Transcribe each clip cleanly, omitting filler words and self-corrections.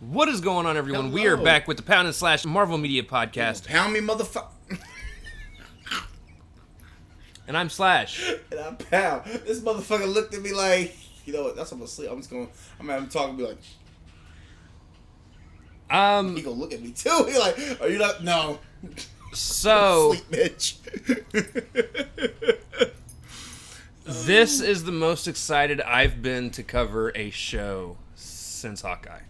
What is going on, everyone? Hello. We are back with the Pound and Slash Marvel Media Podcast. Pound me, motherfucker. And I'm Slash. And I'm Pound. This motherfucker looked at me like, you know what, that's I'm gonna sleep. I'm gonna have him talk and be like, he gonna look at me too. He like, are you not? No. So, Sleep, bitch. this is the most excited I've been to cover a show since Hawkeye.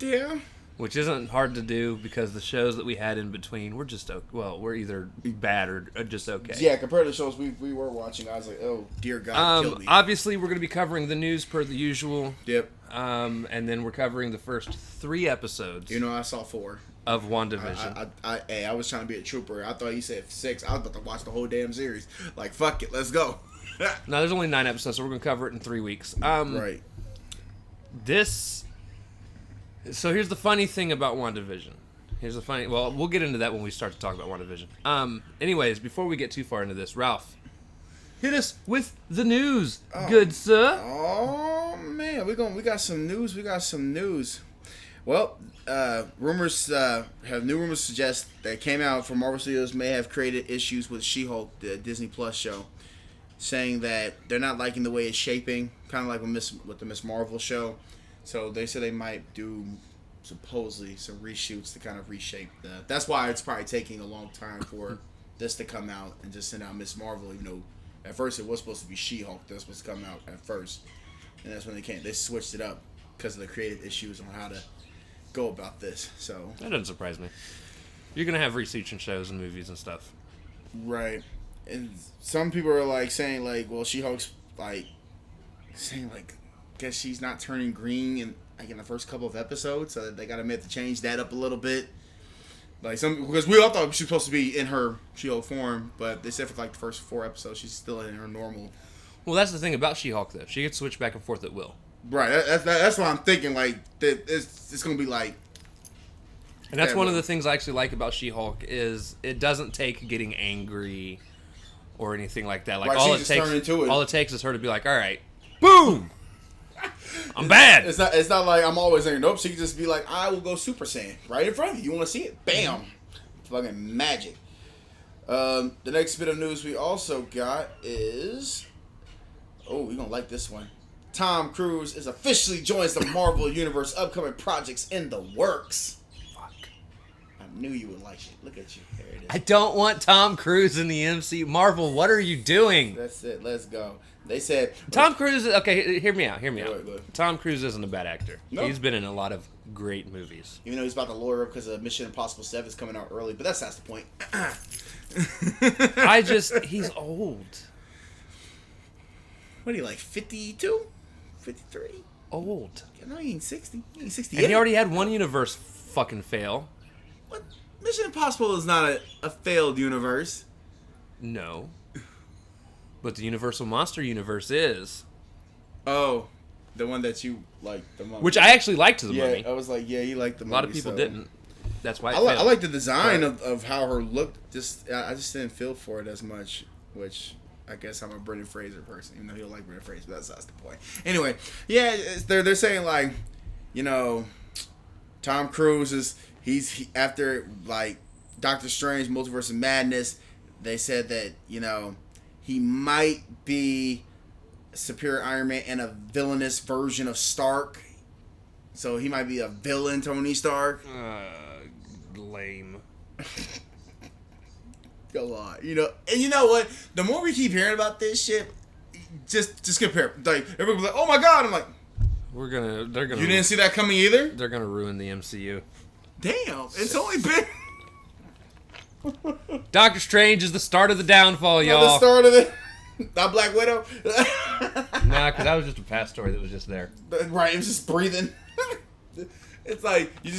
Yeah. Which isn't hard to do because the shows that we had in between were just, we're either bad or just okay. Yeah, compared to the shows we were watching, I was like, oh, dear God, kill me. Obviously, we're going to be covering the news per the usual. Yep. And then we're covering the first 3 episodes. You know, I saw 4. Of WandaVision. I was trying to be a trooper. I thought you said 6. I was about to watch the whole damn series. Like, fuck it, let's go. No, there's only 9 episodes, so we're going to cover it in 3 weeks. Right. So here's the funny thing about WandaVision. Well, we'll get into that when we start to talk about WandaVision. Anyways, before we get too far into this, Ralph, hit us with the news, good sir. Oh man, we got some news. Well, new rumors suggest that came out from Marvel Studios may have created issues with She-Hulk, the Disney Plus show, saying that they're not liking the way it's shaping, kind of like with the Miss Marvel show. So they said they might do supposedly some reshoots to kind of reshape that. That's why it's probably taking a long time for this to come out and just send out Miss Marvel. Even though at first it was supposed to be She-Hulk that's supposed to come out at first, and that's when they switched it up because of the creative issues on how to go about this. So that doesn't surprise me. You're gonna have reshoots and shows and movies and stuff, right? And some people are like saying like, well, She-Hulk's guess she's not turning green in the first couple of episodes, so they gotta have to change that up a little bit. Because we all thought she was supposed to be in her She-Hulk form, but they said for like the first 4 episodes she's still in her normal. Well, that's the thing about She-Hulk though. She gets switched back and forth at will. Right. That's what I'm thinking. Like that it's gonna be like. And that's one of the things I actually like about She-Hulk is it doesn't take getting angry or anything like that. Like right, all it takes is her to be like, all right, boom. I'm bad. It's not like I'm always saying nope. She can just be like, I will go Super Saiyan right in front of you. You want to see it? Bam, fucking magic. The next bit of news we also got is, you're gonna like this one. Tom Cruise is officially joins the Marvel Universe. Upcoming projects in the works. Fuck, I knew you would like it. Look at you. There it is. I don't want Tom Cruise in the MCU. Marvel, what are you doing? That's it. Let's go. They said Tom Cruise. Okay, hear me out. Go ahead. Tom Cruise isn't a bad actor. Nope. He's been in a lot of great movies. Even though he's about to lawyer up because of Mission Impossible 7 is coming out early, but that's the point. He's old. What are you like, 52? 53? Old. No, he ain't 60. He ain't 68. And he already had one universe fucking fail. What? Mission Impossible is not a failed universe. No. But the Universal Monster Universe is. Oh, the one that you like, the Mummy. Which I actually liked the Mummy. I was like, yeah, you liked the Mummy. A lot of people didn't. That's why I like the design of how her looked. I just didn't feel for it as much, which I guess I'm a Brendan Fraser person, even though he don't like Brendan Fraser, but that's the point. Anyway, yeah, they're saying like, Tom Cruise is after like Doctor Strange Multiverse of Madness. They said that he might be Superior Iron Man and a villainous version of Stark. So he might be a villain Tony Stark. Lame. Go on. And you know what? The more we keep hearing about this shit, just compare. Like, everybody's like, oh my god. I'm like, they're gonna. You didn't see that coming either? They're gonna ruin the MCU. Damn. It's only been... Doctor Strange is the start of the downfall, y'all. The start of it. Not Black Widow. Nah, because that was just a past story that was just there. Right, it was just breathing. It's like you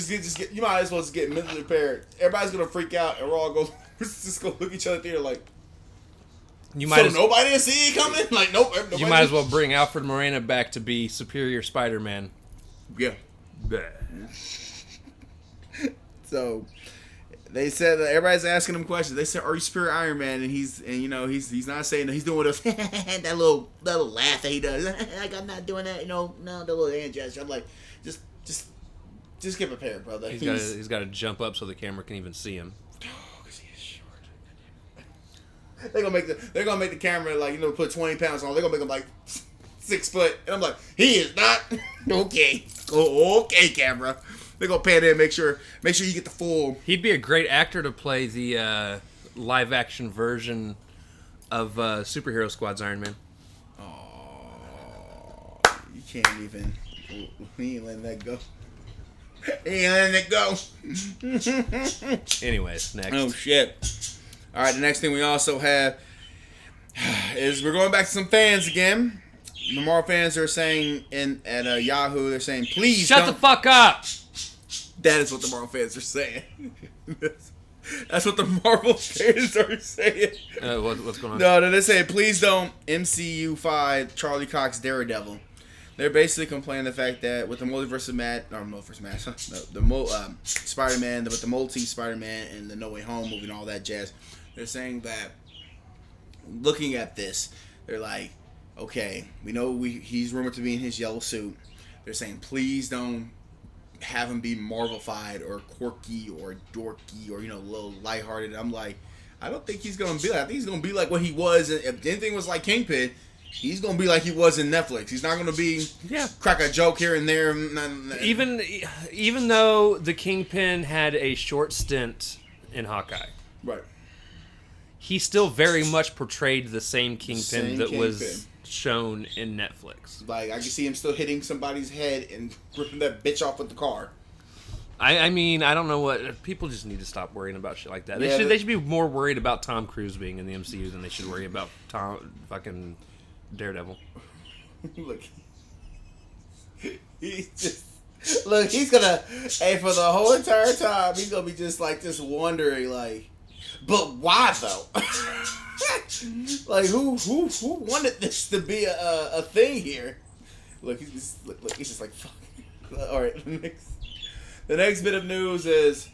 you might as well just get mentally prepared. Everybody's gonna freak out, and we're all just gonna look at each other there like. Nobody will see it coming. Like nope. You might as well bring Alfred Morena back to be Superior Spider-Man. Yeah. So. They said that everybody's asking him questions. They said, "Are you Superior Iron Man?" And he's not saying that. He's doing that little laugh that he does. Like I'm not doing that. No, the little hand gesture. I'm like, just Just get prepared, brother. He's got to jump up so the camera can even see him. Because he is short. They're gonna make the camera like, put 20 pounds on. They're gonna make him like 6 foot, and I'm like, he is not. Okay, okay, camera. They're gonna pan in, make sure you get the full. He'd be a great actor to play the live action version of Superhero Squad's Iron Man. Oh, you can't even. He ain't letting that go. He ain't letting it go. Anyways, next. Oh shit. All right, the next thing we also have is we're going back to some fans again. The Marvel fans are saying at Yahoo, they're saying, please shut the fuck up. That is what the Marvel fans are saying. That's what the Marvel fans are saying. What's going on? No, they're saying, please don't MCU-fied Charlie Cox Daredevil. They're basically complaining the fact that with the Spider-Man, with the multi-Spider-Man and the No Way Home movie and all that jazz, they're saying that looking at this, they're like, okay, we know he's rumored to be in his yellow suit. They're saying, please don't have him be Marvel-fied or quirky or dorky or, a little lighthearted. I'm like, I don't think he's going to be like, I think he's going to be like what he was. If anything was like Kingpin, he's going to be like he was in Netflix. He's not going to be crack a joke here and there. Even though the Kingpin had a short stint in Hawkeye. Right. He still very much portrayed the same Kingpin was shown in Netflix. Like, I can see him still hitting somebody's head and ripping that bitch off with the car. I mean, I don't know what... People just need to stop worrying about shit like that. They should be more worried about Tom Cruise being in the MCU than they should worry about fucking Daredevil. Look. He's gonna... Hey, for the whole entire time, he's gonna be just wondering, like... But why, though? Like, who wanted this to be a thing here? Look, he's just like, fuck. All right, the next bit of news is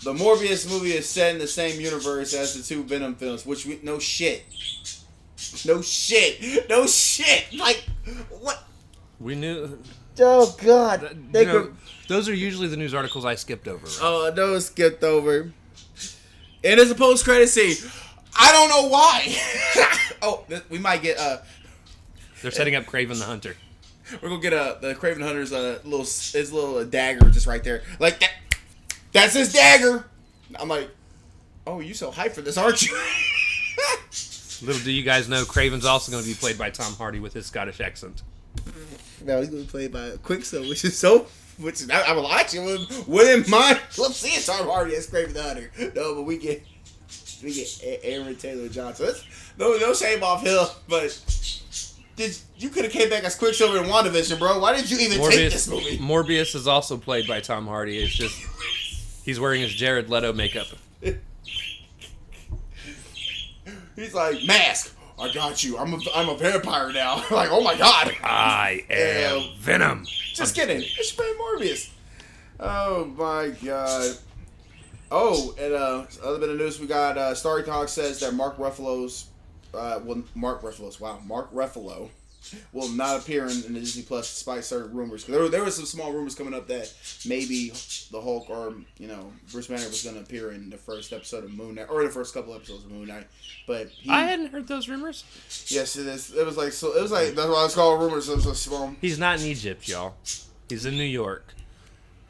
the Morbius movie is set in the same universe as the 2 Venom films, which no shit. Like, what? We knew. Oh God, those are usually the news articles I skipped over. Right? Oh, those skipped over. And there's a post-credit scene. I don't know why. We might get They're setting up Kraven the Hunter. We're gonna get the Kraven the Hunter's little dagger just right there, like that. That's his dagger. I'm like, oh, you so hyped for this, aren't you? Little do you guys know, Kraven's also going to be played by Tom Hardy with his Scottish accent. No, he's going to be played by Quicksilver, I will actually wouldn't mind. Let's see Tom Hardy as Kraven the Hunter. No, but we get Aaron Taylor Johnson. No shame off him, but you could have came back as Quicksilver in WandaVision, bro. Why did you even take this movie? Morbius is also played by Tom Hardy. It's just he's wearing his Jared Leto makeup. He's like, mask. I got you. I'm a vampire now. Like, oh my God. I am Venom. Just kidding. It's Morbius. Oh my God. Oh, and other bit of news we got. Starry Talk says that Mark Ruffalo will not appear in the Disney Plus despite certain rumors. Because there were some small rumors coming up that maybe the Hulk or Bruce Banner was going to appear in the first episode of Moon Knight or the first couple episodes of Moon Knight. But I hadn't heard those rumors. Yes, it is. It was like that's why it's called rumors. It was so small. He's not in Egypt, y'all. He's in New York,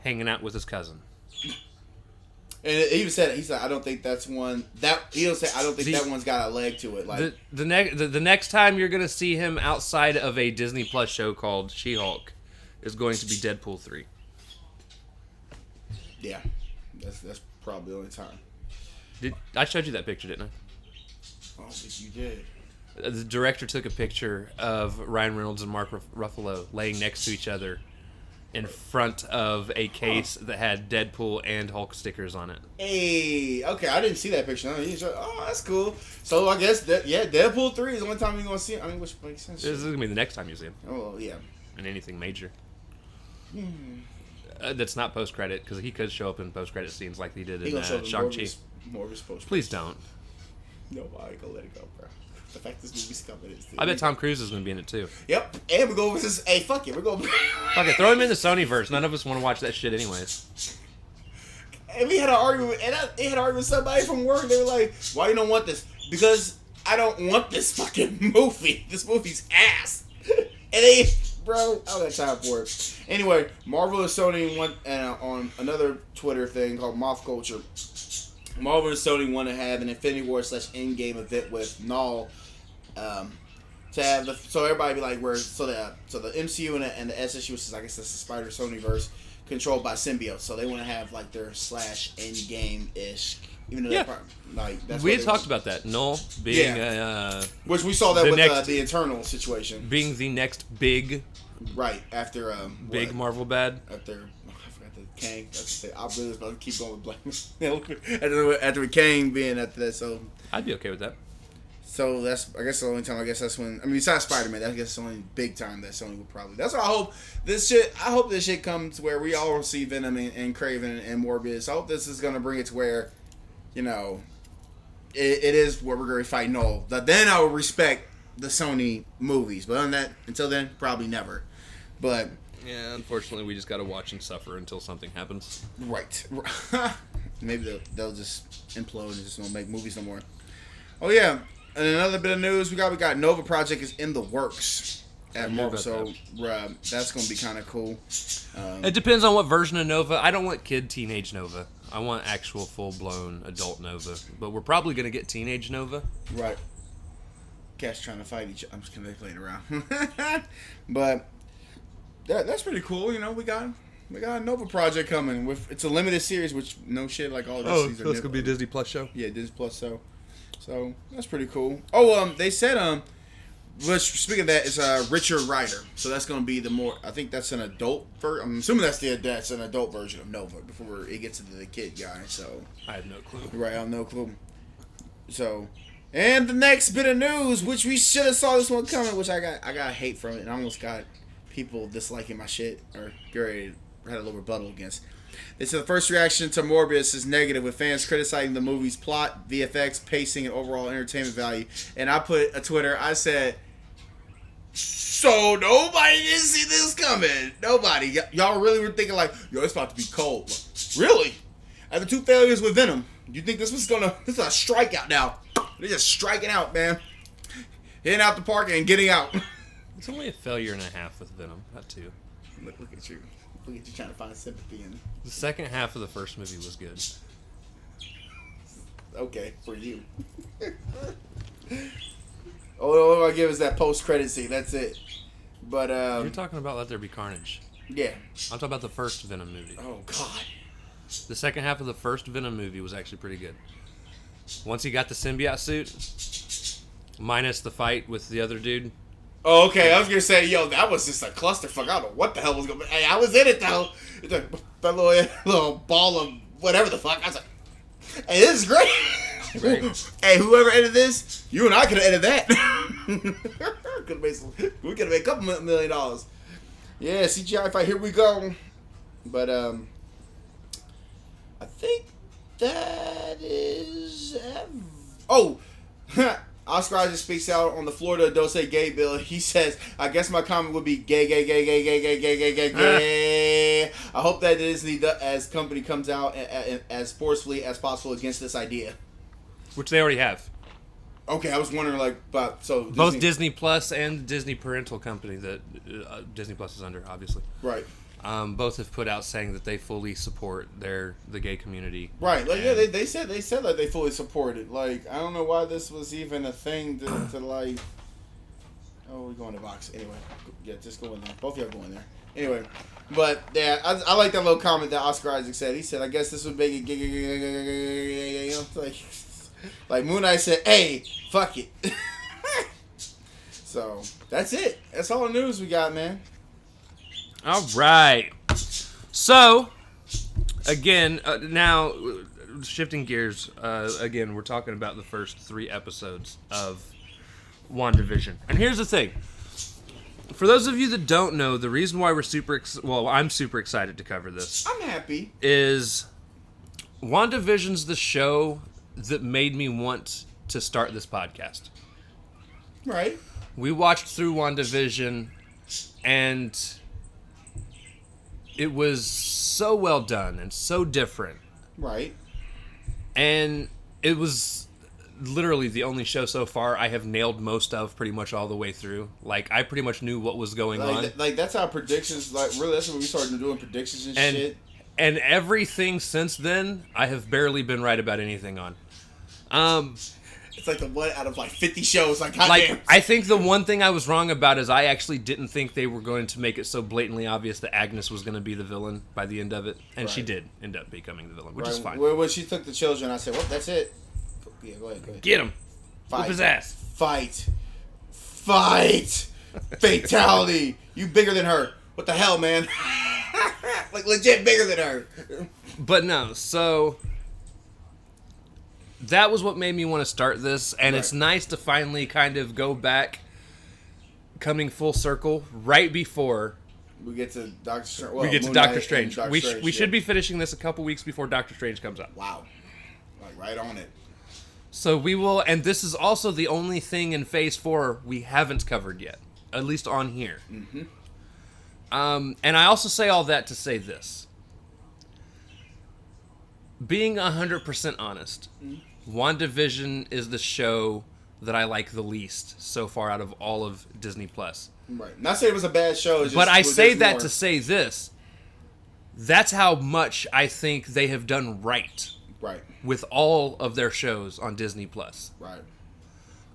hanging out with his cousin. And he even said, I don't think that's one that he'll say. I don't think that one's got a leg to it. Like the next time you're gonna see him outside of a Disney Plus show called She-Hulk is going to be Deadpool 3. Yeah, that's probably the only time. I showed you that picture, didn't I? Oh, but you did. The director took a picture of Ryan Reynolds and Mark Ruffalo laying next to each other in front of a case that had Deadpool and Hulk stickers on it. Hey, okay, I didn't see that picture. Oh, that's cool. So I guess Deadpool 3 is the only time you're gonna see him. I mean, which makes sense. This is gonna be the next time you see him. Oh yeah. In anything major. That's not post credit because he could show up in post credit scenes like he did in Shang-Chi. Morbius post. Please don't. No, I ain't gonna let it go, bro. The fact this movie's coming is. I bet Tom Cruise is going to be in it too. Yep. And we're going with this. Hey, fuck it. We're going. Fuck it. Throw him in the Sonyverse. None of us want to watch that shit anyways. And we had an argument, and they had an argument with somebody from work. They were like, "Why you don't want this?" Because I don't want this fucking movie. This movie's ass. And they, bro, I don't got time for it. Anyway, Marvel and Sony went on another Twitter thing called Moth Culture. Marvel and Sony want to have an Infinity War / Endgame event with Null, to have so everybody be like so the MCU and the SSU, which is I guess that's the Spider Sony verse, controlled by symbiotes. So they want to have like their / Endgame ish. Even though that's we had talked about that. Null being which we saw that with the Eternal situation being the next big after big Marvel bad after. Kang. I really was about to keep going with Black. after Kang being after that, so I'd be okay with that. So that's the only time. I guess that's when. I mean, besides Spider-Man, I guess the only big time that Sony would probably. That's why I hope this shit comes where we all see Venom and Kraven and Morbius. I hope this is gonna bring it to where, it is where we're gonna fight Null. Then I will respect the Sony movies. But until then, probably never. But. Yeah, unfortunately, we just gotta watch and suffer until something happens. Right. Maybe they'll just implode and just won't make movies no more. Oh yeah, and another bit of news we got Nova Project is in the works at Marvel, so that's gonna be kind of cool. It depends on what version of Nova. I don't want teenage Nova. I want actual full blown adult Nova. But we're probably gonna get teenage Nova. Right. Cats trying to fight each other. I'm just gonna be playing around, but. That's pretty cool. We got a Nova Project coming. It's a limited series, which no shit like all this. Oh, so it's gonna be a Disney Plus show. Yeah, Disney Plus show. So that's pretty cool. Oh, they said which speaking of that, it's Richard Rider. So that's gonna be the more. I think that's an adult. I'm assuming that's an adult version of Nova before it gets into the kid guy. So I have no clue. Right, I have no clue. So. And the next bit of news, which we should have saw this one coming, which I got hate from it, and I almost got people disliking my shit or had a little rebuttal against. They said the first reaction to Morbius is negative, with fans criticizing the movie's plot, VFX, pacing, and overall entertainment value. And I put a Twitter. I said, "So nobody didn't see this coming. Nobody. Y'all really were thinking like, yo, it's about to be cold. Really? After 2 failures with Venom, you think this is a strikeout now? They're just striking out, man. Hitting out the park and getting out." It's only a failure and a half with Venom, not 2. Look at you. Look at you trying to find sympathy in. The second half of the first movie was good. Okay, for you. All I give is that post-credit scene. That's it. But you're talking about Let There Be Carnage. Yeah. I'm talking about the first Venom movie. Oh God. The second half of the first Venom movie was actually pretty good. Once he got the symbiote suit, minus the fight with the other dude. Oh, okay. I was gonna say, yo, that was just a clusterfuck. I don't know what the hell was going. Hey, I was in it though. It's like that little ball of whatever the fuck. I was like, hey, this is great. Right. Hey, whoever edited this, you and I could have edited that. We could have made a couple $1 million. Yeah, CGI fight. Here we go. But I think that is. Oh. Oscar Isaac speaks out on the Florida Don't Say Gay bill. He says, "I guess my comment would be gay. I hope that Disney, as company, comes out as forcefully as possible against this idea." Which they already have. Okay, I was wondering, both Disney Plus and Disney Parental Company that Disney Plus is under, obviously. Right. Both have put out saying that they fully support the gay community. Right. Like, yeah, they said like they fully support it. Like, I don't know why this was even a thing to like. Oh, we're going to box anyway. Yeah, just go in there. Both of y'all go in there. Anyway, but yeah, I like that little comment that Oscar Isaac said. He said, "I guess this would make it you know, like Moon Knight said, hey, fuck it." So that's it. That's all the news we got, man. All right. So, again, now shifting gears. Again, we're talking about the first 3 episodes of WandaVision. And here's the thing. For those of you that don't know, the reason why I'm super excited to cover this. I'm happy. Is WandaVision's the show that made me want to start this podcast. Right. We watched through WandaVision, and it was so well done and so different. Right. And it was literally the only show so far I have nailed most of pretty much all the way through. Like, I pretty much knew what was going on. Like, that's how predictions, like, really, that's when we started doing predictions and shit. And everything since then, I have barely been right about anything on. It's like the one out of, like, 50 shows. Like, goddamn. Like, I think the one thing I was wrong about is I actually didn't think they were going to make it so blatantly obvious that Agnes was going to be the villain by the end of it. And she did end up becoming the villain, which is fine. When she took the children, I said, well, that's it. Yeah, go ahead. Get him. Fight. Whip his ass. Fight. Fatality. You bigger than her. What the hell, man? Like, legit bigger than her. But no, so that was what made me want to start this, and it's nice to finally kind of go back, coming full circle, right before we get to Doctor Strange. Well, we get to Doctor Strange. We should be finishing this a couple weeks before Doctor Strange comes out. Wow. Like, right on it. So we will, and this is also the only thing in Phase 4 we haven't covered yet, at least on here. Mm-hmm. And I also say all that to say this. Being 100% honest, WandaVision is the show that I like the least so far out of all of Disney+. Right. Not saying it was a bad show. But I say that to say this. That's how much I think they have done right. Right. With all of their shows on Disney+. Right.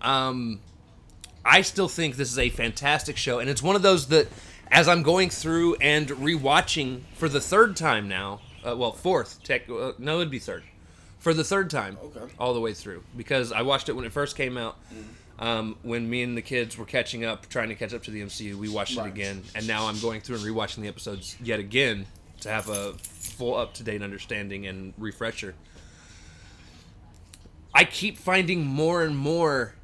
I still think this is a fantastic show, and it's one of those that, as I'm going through and rewatching for the third time now, fourth, no, it'd be third, for the third time, all the way through, because I watched it when it first came out. When me and the kids were trying to catch up to the MCU, we watched it again, and now I'm going through and rewatching the episodes yet again to have a full up-to-date understanding and refresher. I keep finding more and more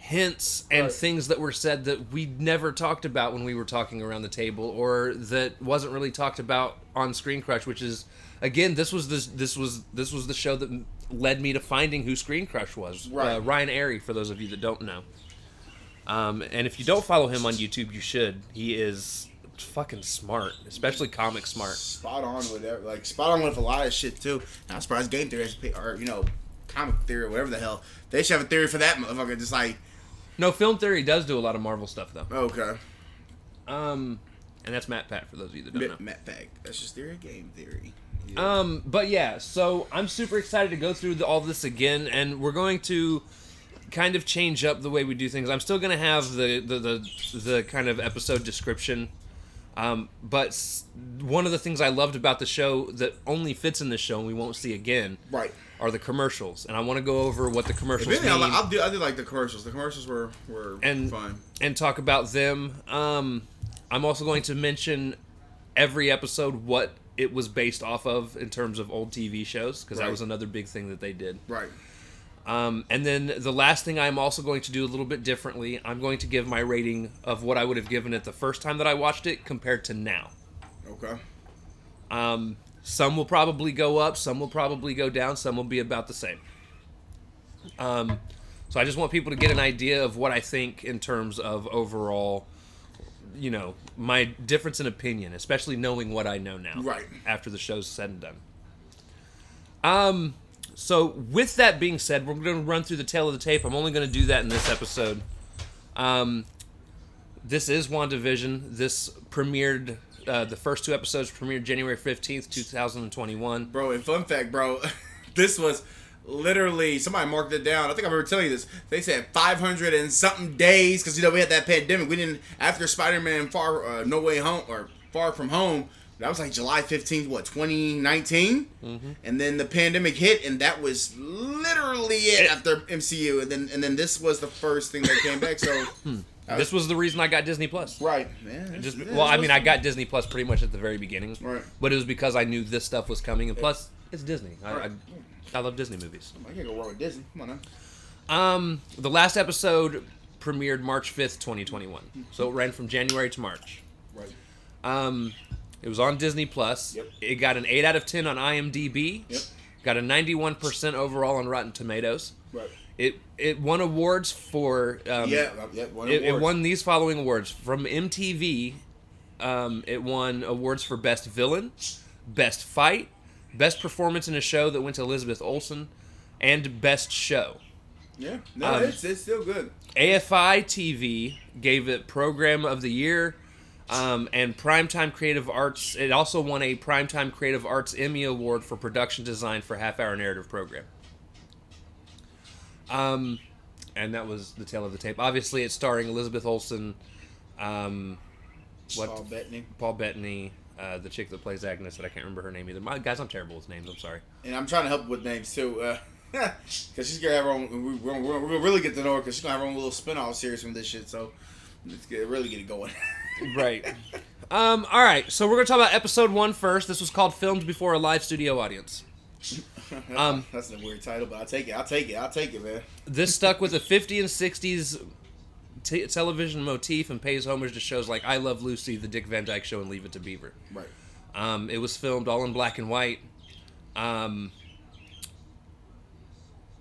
hints and things that were said that we never talked about when we were talking around the table, or that wasn't really talked about on Screen Crush, which is, again, this was the show that led me to finding who Screen Crush was. Ryan Airy, for those of you that don't know. And if you don't follow him on YouTube, you should. He is fucking smart, especially comic smart. Spot on with a lot of shit too. I'm surprised Game Theory has, or comic theory or whatever the hell. They should have a theory for that motherfucker. Just like, no, Film Theory does do a lot of Marvel stuff though. Okay. And that's Matt Pat for those of you that don't know. Matt Pat. That's just theory. Game Theory. Yeah. But yeah, so I'm super excited to go through all this again, and we're going to kind of change up the way we do things. I'm still going to have the kind of episode description. But one of the things I loved about the show that only fits in this show and we won't see again are the commercials. And I want to go over what the commercials mean. I did like the commercials. The commercials were fun. And talk about them. I'm also going to mention every episode what it was based off of in terms of old TV shows, because that was another big thing that they did. Right. And then the last thing I'm also going to do a little bit differently, I'm going to give my rating of what I would have given it the first time that I watched it compared to now. Okay. Some will probably go up, some will probably go down, some will be about the same. So I just want people to get an idea of what I think in terms of overall, my difference in opinion, especially knowing what I know now. Right. After the show's said and done. So, with that being said, we're going to run through the tail of the tape. I'm only going to do that in this episode. This is WandaVision. This premiered, the first two episodes premiered January 15th, 2021. Bro, and fun fact, bro, this was literally, somebody marked it down. I think I remember telling you this. They said 500 and something days, because, we had that pandemic. We didn't, after Spider-Man No Way Home, or Far From Home, that was like July 15th, 2019? Mm-hmm. And then the pandemic hit, and that was literally it after MCU. And then this was the first thing that came back. So this was the reason I got Disney Plus. Right. Man, I got Disney Plus pretty much at the very beginning. Right. But it was because I knew this stuff was coming, and plus, it's Disney. I love Disney movies. I can't go wrong with Disney. Come on now. The last episode premiered March 5th, 2021. So it ran from January to March. Right. It was on Disney Plus. Yep. It got an 8 out of 10 on IMDb. Yep. Got a 91% overall on Rotten Tomatoes. Right. It won awards for it won these following awards from MTV. It won awards for Best Villain, Best Fight, Best Performance in a Show that went to Elizabeth Olsen, and Best Show. Yeah, no, it's still good. AFI TV gave it Program of the Year, and Primetime Creative Arts. It also won a Primetime Creative Arts Emmy Award for production design for half-hour narrative program. And that was the tale of the tape. Obviously, it's starring Elizabeth Olsen, Paul Bettany, the chick that plays Agnes, that I can't remember her name either. Guys, I'm terrible with names. I'm sorry. And I'm trying to help with names too, because she's gonna have her own. We're gonna really get to know her because she's gonna have her own little spin-off series from this shit. So let's really get it going. Right. All right. So we're gonna talk about episode 1 first. This was called "Filmed Before a Live Studio Audience." That's a weird title, but I'll take it, man. This stuck with a 50s and 60s television motif and pays homage to shows like I Love Lucy, The Dick Van Dyke Show, and Leave It to Beaver. Right. It was filmed all in black and white. And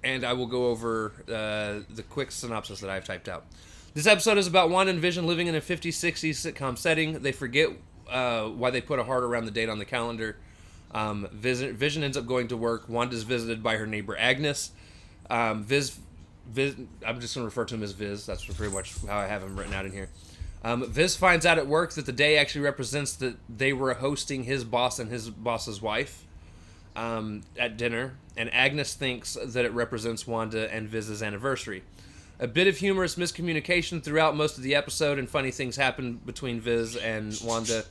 I will go over the quick synopsis that I've typed out. This episode is about Wanda and Vision living in a 50s, 60s sitcom setting. They forget why they put a heart around the date on the calendar. Vision ends up going to work. Wanda's visited by her neighbor Agnes. I'm just going to refer to him as Viz. That's pretty much how I have him written out in here. Viz finds out at work that the day actually represents that they were hosting his boss and his boss's wife at dinner, and Agnes thinks that it represents Wanda and Viz's anniversary. A bit of humorous miscommunication throughout most of the episode, and funny things happen between Viz and Wanda.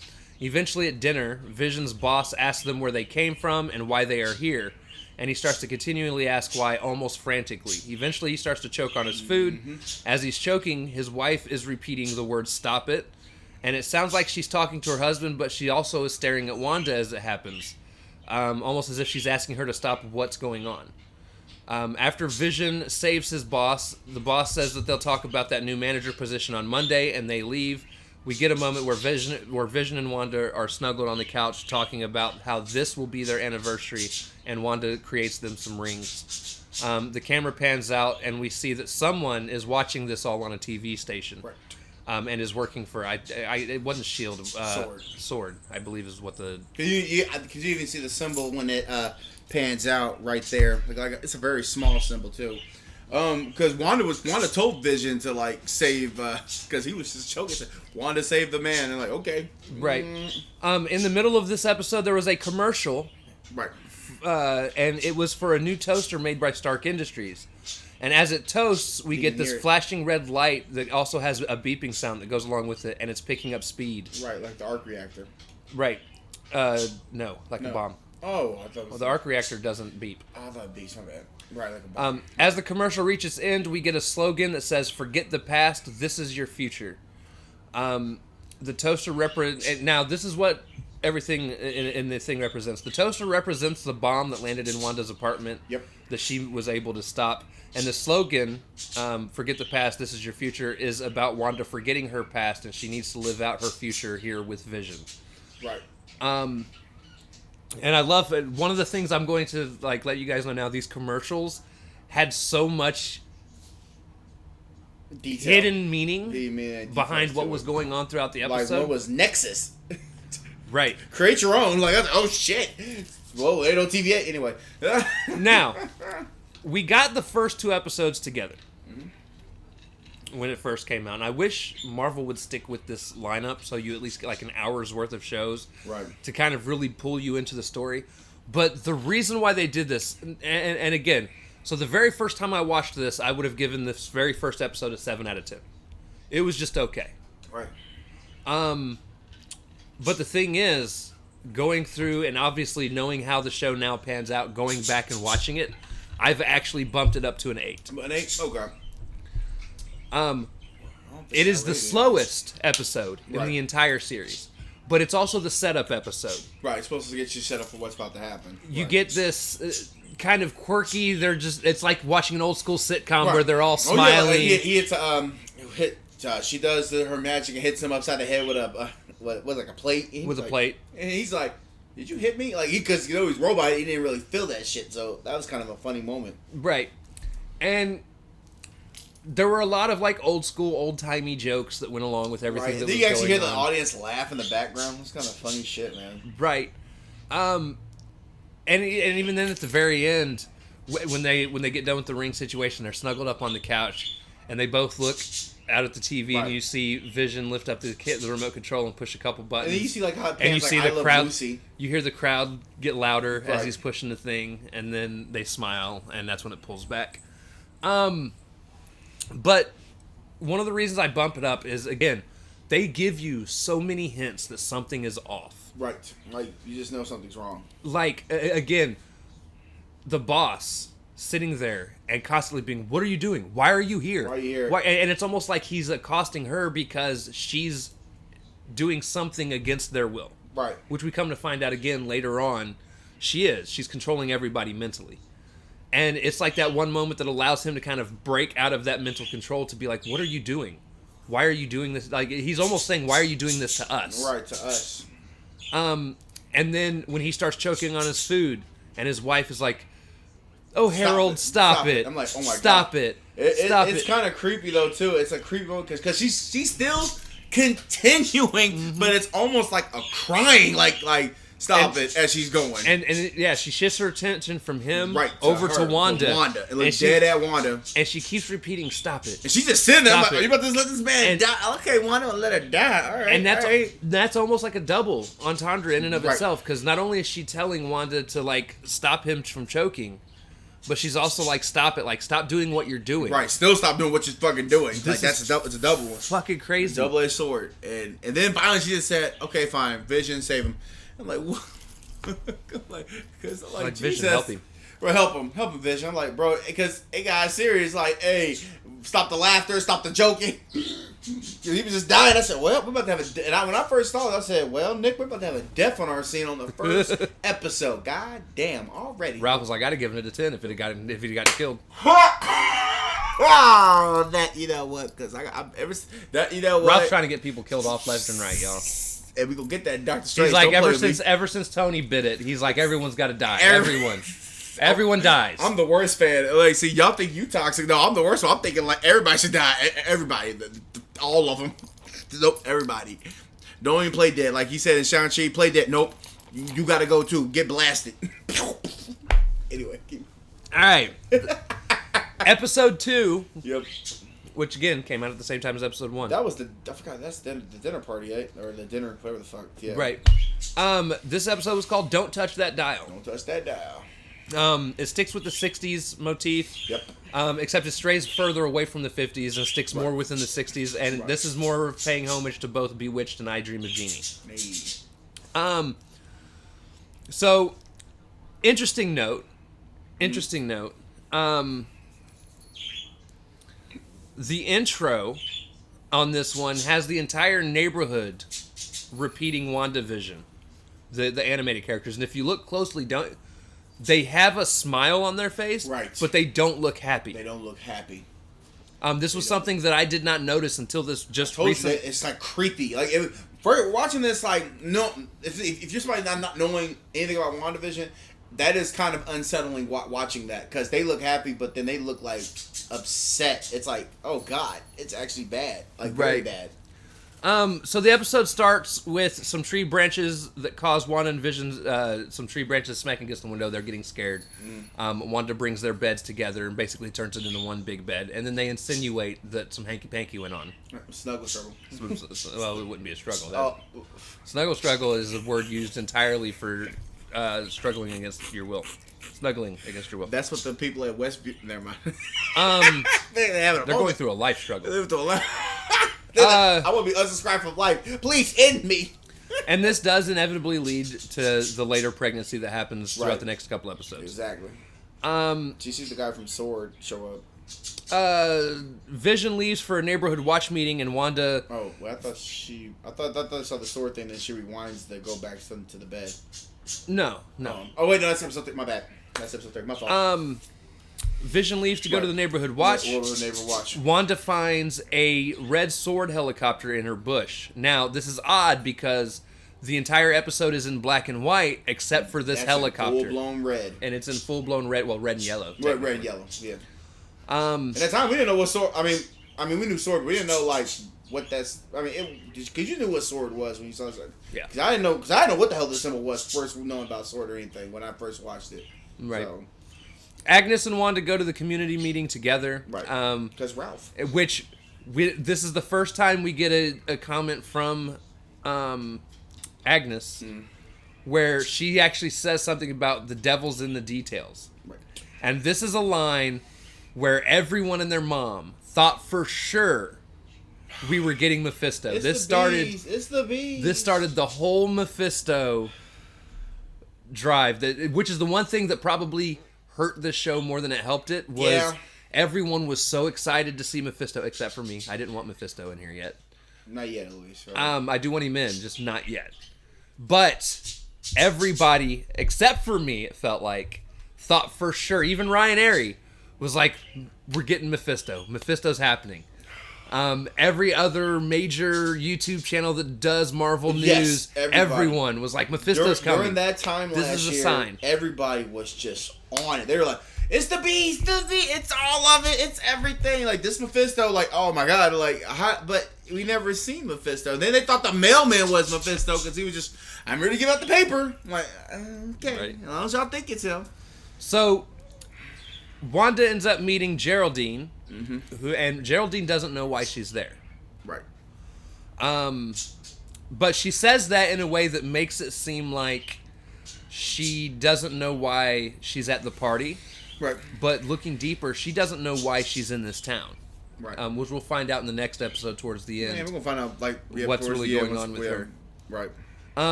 Eventually at dinner, Vision's boss asks them where they came from and why they are here, and he starts to continually ask why almost frantically. Eventually he starts to choke on his food. As he's choking, his wife is repeating the word "stop it," and it sounds like she's talking to her husband, but she also is staring at Wanda as it happens, almost as if she's asking her to stop what's going on. After Vision saves his boss, the boss says that they'll talk about that new manager position on Monday, and they leave. We get a moment where Vision and Wanda are snuggled on the couch talking about how this will be their anniversary, and Wanda creates them some rings. The camera pans out, and we see that someone is watching this all on a TV station. Right. And is working for, it wasn't Shield, Sword, I believe is what the... Could you even see the symbol when it pans out right there? Like it's a very small symbol too. Because Wanda told Vision to like save, because he was just choking. Said, Wanda saved the man, and like okay, right. In the middle of this episode, there was a commercial, right, and it was for a new toaster made by Stark Industries. And as it toasts, we get this flashing red light that also has a beeping sound that goes along with it, and it's picking up speed. Right, like the arc reactor. Right. No, like a bomb. Oh, I thought it was... Well, the arc reactor doesn't beep. Oh, I thought it beeps, my bad. Right, like a bomb. As the commercial reaches end, we get a slogan that says, "Forget the past, this is your future." The toaster now, this is what everything in the thing represents. The toaster represents the bomb that landed in Wanda's apartment. Yep. That she was able to stop. And the slogan, "Forget the past, this is your future," is about Wanda forgetting her past, and she needs to live out her future here with Vision. Right. And I love it. One of the things I'm going to like let you guys know now, these commercials had so much detail, hidden meaning behind what was going on throughout the episode. Like what was Nexus? Right. Create your own. Like, oh shit. Whoa, ain't no TVA. Anyway. Now, we got the first 2 episodes together when it first came out. And I wish Marvel would stick with this lineup so you at least get like an hour's worth of shows to kind of really pull you into the story. But the reason why they did this, and again, so the very first time I watched this, I would have given this very first episode a 7 out of 10. It was just okay. Right. But the thing is, going through and obviously knowing how the show now pans out, going back and watching it, I've actually bumped it up to an 8. An 8? Okay. It is the slowest episode in the entire series, but it's also the setup episode. Right, it's supposed to get you set up for what's about to happen. You get this kind of quirky. It's like watching an old school sitcom where they're all smiling. She does her magic and hits him upside the head with a like a plate. With a plate, and he's like, "Did you hit me?" Like because he's robot, he didn't really feel that shit. So that was kind of a funny moment. Right, and there were a lot of like old school, old timey jokes that went along with everything. Right. That Then was you actually hear going the on. audience laugh in the background. It's kind of funny shit, man. Right. And even then at the very end, when they get done with the ring situation, they're snuggled up on the couch, and they both look out at the TV, and you see Vision lift up the remote control and push a couple buttons. And then you see like how it pans, and you like, see I the Love crowd. Lucy. You hear the crowd get louder as Right. he's pushing the thing, and then they smile, and that's when it pulls back. But one of the reasons I bump it up is, again, they give you so many hints that something is off. Right. Like, you just know something's wrong. Like, again, the boss sitting there and constantly being, what are you doing? Why are you here? Why are you here? And it's almost like he's accosting her because she's doing something against their will. Right. Which we come to find out again later on. She's controlling everybody mentally. And it's like that one moment that allows him to kind of break out of that mental control to be like, what are you doing? Why are you doing this? Like, he's almost saying, why are you doing this to us? Right, to us. And then when he starts choking on his food, and his wife is like, "Oh, Harold, stop it! I'm like, oh my stop God. it! Stop it!" It's kind of creepy though too. It's a creepy moment because she's still continuing, but it's almost like a crying, like stop it as she's going. And yeah, she shifts her attention from him over to her, Wanda. And looks dead at Wanda. And she keeps repeating, "Stop it!" And she's just sitting there. I'm Stop like, it. are you about to let this man die? Okay, Wanda, let her die. All right. And that's almost like a double entendre in and of Right. itself, because not only is she telling Wanda to like stop him from choking, but she's also like, "Stop it! Like, stop doing what you're doing." Right. Still stop doing what you're fucking doing. Like it's a double one. Fucking crazy. Double-edged sword. And then finally she just said, okay, fine, Vision, save him. I'm like, what? Because like Vision, help him. Bro, help him, Vision. I'm like, bro, because it got serious. Like, hey, stop the laughter, stop the joking. He was just dying. I said, well, we're about to have a. When I first saw it, I said, well, Nick, we're about to have a death on our scene on the first episode. God damn, already. Ralph was like, "I'd have given it a 10 if he'd gotten killed." Oh, that you know what? Because you know what? Ralph's trying to get people killed off left and right, y'all. And we gonna get that Doctor Strange. He's like, Don't play with me. ever since Tony bit it, he's like, everyone's got to die. Everyone dies. I'm the worst fan. Like, see, y'all think you toxic. No, I'm the worst one. I'm thinking like everybody should die. Everybody, all of them. Nope, everybody. Don't even play dead. Like he said in Shang-Chi, play dead. Nope, you gotta go too. Get blasted. Anyway, All right. Episode 2, yep. which again came out at the same time as episode 1. That was I forgot. That's the dinner party, right? Or the dinner, whatever the fuck. Yeah. Right. This episode was called "Don't Touch That Dial." Don't touch that dial. It sticks with the 60s motif. Yep. Except it strays further away from the 50s and sticks more within the 60s, and this is more paying homage to both Bewitched and I Dream of Jeannie. Hey. So, interesting note. The intro on this one has the entire neighborhood repeating WandaVision, the animated characters, and if you look closely, they have a smile on their face, right? But they don't look happy. They don't look happy. This was something that I did not notice until this just recently. It's like creepy. Like for watching this, like no, if you're somebody not knowing anything about WandaVision, that is kind of unsettling watching that because they look happy, but then they look like upset. It's like, oh god, it's actually bad, like very bad. So the episode starts with some tree branches that cause Wanda and Vision, some tree branches smacking against the window. They're getting scared. Wanda brings their beds together and basically turns it into one big bed. And then they insinuate that some hanky-panky went on. Snuggle struggle. Well, it wouldn't be a struggle. Snuggle struggle is a word used entirely for struggling against your will. Snuggling against your will. That's what the people at Westview... Never mind. They're going through a life struggle. They're through a life... I want to be unsubscribed from life. Please end me. And this does inevitably lead to the later pregnancy that happens throughout the next couple episodes. Exactly. She sees the guy from Sword show up. Vision leaves for a neighborhood watch meeting, and Wanda. Oh, well, I thought I saw the sword thing. Then she rewinds to go back to the bed. No. Oh wait, no, that's episode 3. My bad. That's episode 3. My fault. Vision leaves to go to the neighborhood watch. Wanda finds a red sword helicopter in her bush. Now, this is odd because the entire episode is in black and white except for this helicopter. Full blown red. And it's in full blown red, well, red and yellow. Red and yellow, yeah. At that time, we didn't know what sword. I mean, we knew sword, but we didn't know like what that's. I mean, because you knew what sword was when you saw it. Yeah. Because I didn't know. Because I didn't know what the hell the symbol was first knowing about sword or anything when I first watched it. Right. So. Agnes and Wanda go to the community meeting together. Right. Because Ralph. This is the first time we get a comment from Agnes where she actually says something about the devil's in the details. Right. And this is a line where everyone and their mom thought for sure we were getting Mephisto. It's the bees. This started the whole Mephisto drive, which is the one thing that probably hurt this show more than it helped it, was everyone was so excited to see Mephisto, except for me. I didn't want Mephisto in here yet. Not yet, at least. Right? I do want him in, just not yet. But everybody, except for me, it felt like, thought for sure, even Ryan Airy was like, we're getting Mephisto. Mephisto's happening. Every other major YouTube channel that does Marvel news, everyone was like, Mephisto's coming. During that time this last is a year, sign. Everybody was just on it. They were like, it's the bees, it's all of it, it's everything. Like, this Mephisto, like, oh my god, like, but we never seen Mephisto. Then they thought the mailman was Mephisto because he was just, I'm ready to give out the paper. I'm like, okay, right. As long as y'all think it's him. So, Wanda ends up meeting Geraldine, and Geraldine doesn't know why she's there. Right. But she says that in a way that makes it seem like she doesn't know why she's at the party. Right. But looking deeper, she doesn't know why she's in this town. Right. Which we'll find out in the next episode towards the end. Yeah, we're gonna find out like what's really going on with her. Right.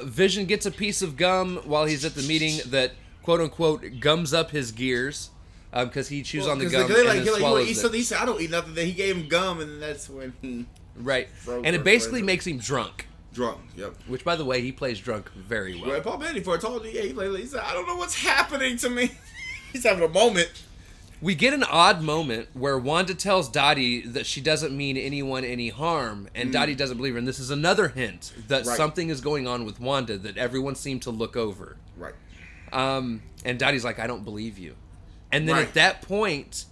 Vision gets a piece of gum while he's at the meeting that quote unquote gums up his gears. Because he chews on the gum and then swallows it. He said, I don't eat nothing. Then he gave him gum, and that's when he... Right. And it basically makes him drunk. Drunk, yep. Which, by the way, he plays drunk very well. Paul Bettany, for I told you, he said, I don't know what's happening to me. He's having a moment. We get an odd moment where Wanda tells Dottie that she doesn't mean anyone any harm, and Dottie doesn't believe her. And this is another hint that something is going on with Wanda that everyone seemed to look over. Right. And Dottie's like, I don't believe you. And then at that point,